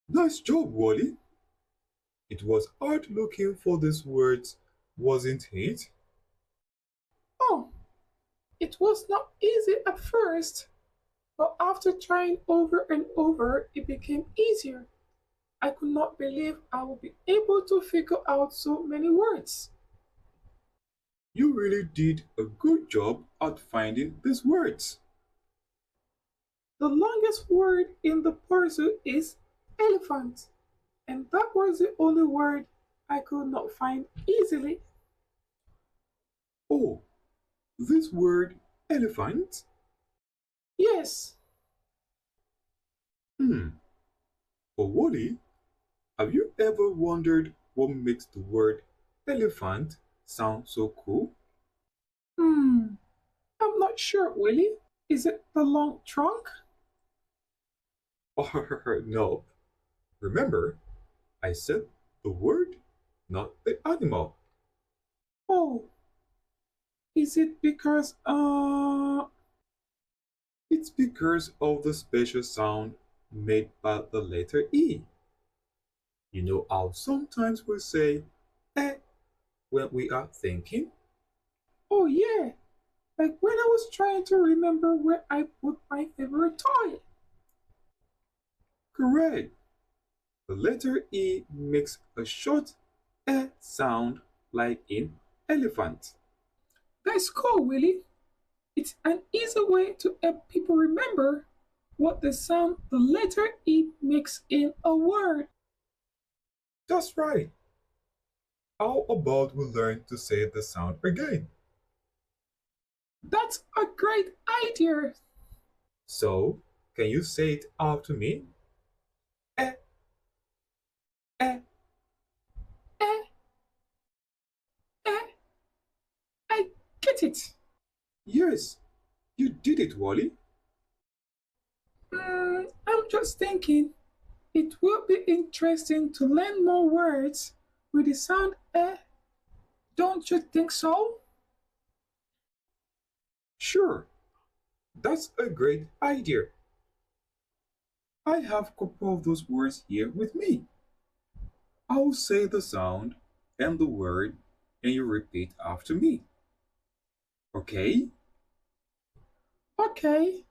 Nice job, Wally. It was hard looking for these words, wasn't it? Oh, it was not easy at first, but after trying over and over, it became easier. I could not believe I would be able to figure out so many words. You really did a good job at finding these words. The longest word in the puzzle is elephant, and that was the only word I could not find easily. Oh, this word elephant? Yes, Hmm. For Wally, have you ever wondered what makes the word elephant sound so cool? hmm, I'm not sure, Willie. Is it the long trunk? Or no. Remember, I said the word, not the animal. Oh, is it because, It's because of the special sound made by the letter E. You know how sometimes we say eh when we are thinking? oh yeah, like when I was trying to remember where I put my favorite toy. Correct. The letter E makes a short eh sound like in elephant. That's cool, Willie. It's an easy way to help people remember what the sound the letter E makes in a word. That's right. How about we learn to say the sound again? That's a great idea. So, can you say it after me? Eh, eh. Eh, eh, I get it. Yes, you did it, Wally. I'm just thinking it will be interesting to learn more words with the sound eh. Don't you think so? Sure, that's a great idea. I have a couple of those words here with me. I'll say the sound and the word, and you repeat after me. Okay? Okay,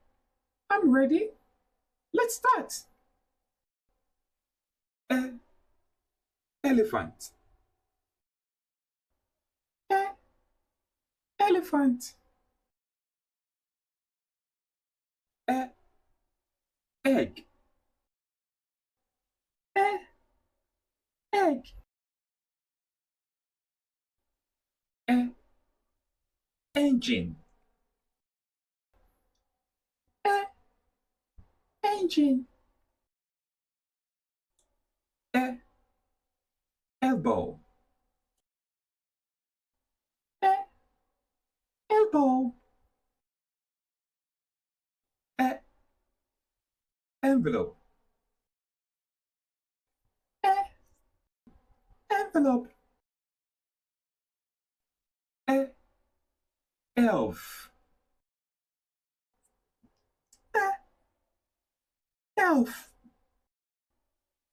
I'm ready. Let's start. E- elephant. Eh, elephant. E- egg. Eh, egg. E- engine. Eh, engine. E- elbow. Eh, elbow. E- envelope. Eh, envelope. E- elf. Eh, elf.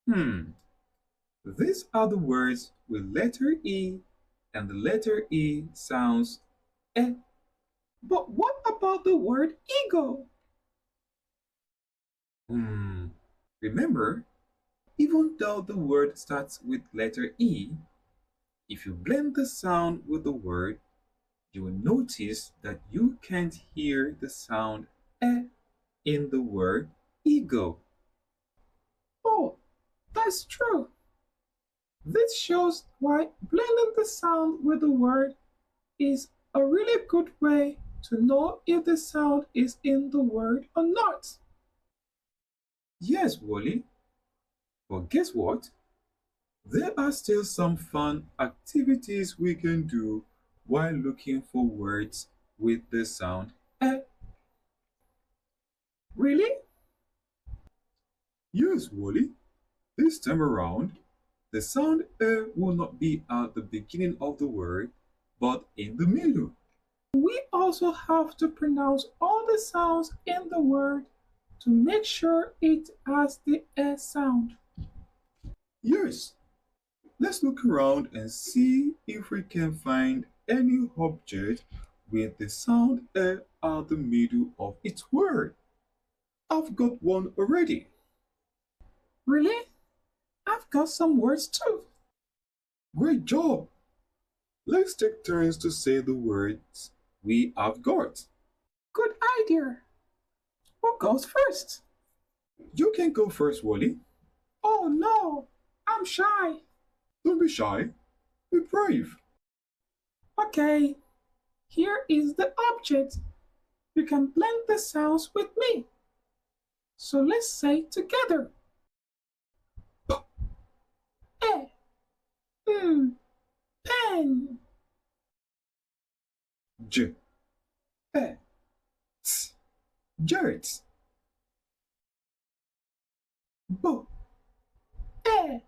Hmm. These are the words with letter E, and the letter E sounds E. But what about the word eagle? Hmm. Remember, even though the word starts with letter E, if you blend the sound with the word, you will notice that you can't hear the sound E in the word ego. Oh, that's true. This shows why blending the sound with the word is a really good way to know if the sound is in the word or not. Yes, Wally, but guess what? There are still some fun activities we can do while looking for words with the sound E. Really? Yes, Wally. This time around, the sound E will not be at the beginning of the word, but in the middle. We also have to pronounce all the sounds in the word to make sure it has the S sound. Yes, let's look around and see if we can find any object with the sound A at the middle of its word. I've got one already. Really? I've got some words too. Great job! Let's take turns to say the words we have got. Good idea. Who goes first? You can go first, Wally. Oh no, I'm shy. Don't be shy. Be brave. Okay, here is the object. You can blend the sounds with me. So let's say together. E, pen. J, E, T, jet. B, E,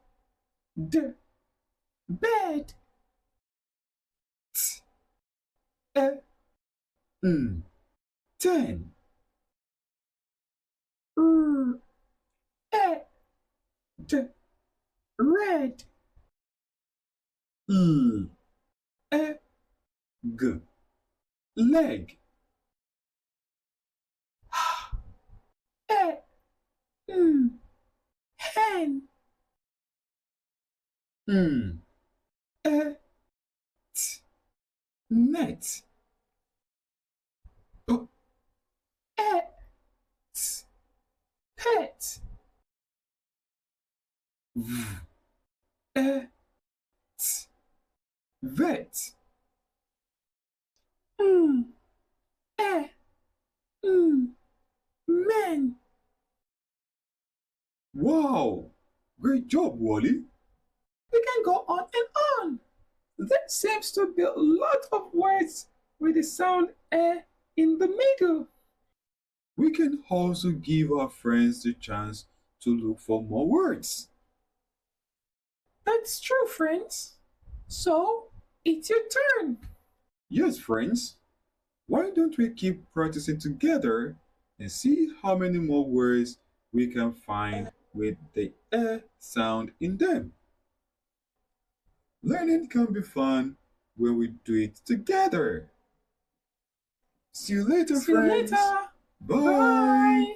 d, bed. T, E, N, ten. R, E, d, red. L, E, G, leg. E, hen. N, E, T, net. P, E, T, pet. V, E, T, vet. E, men. Wow! Great job, Wally. We can go on and on. There seems to be a lot of words with the sound E in the middle. We can also give our friends the chance to look for more words. That's true, friends. So, it's your turn. Yes, friends. Why don't we keep practicing together and see how many more words we can find with the sound in them? Learning can be fun when we do it together. See you later, See you friends. later. Bye. Bye.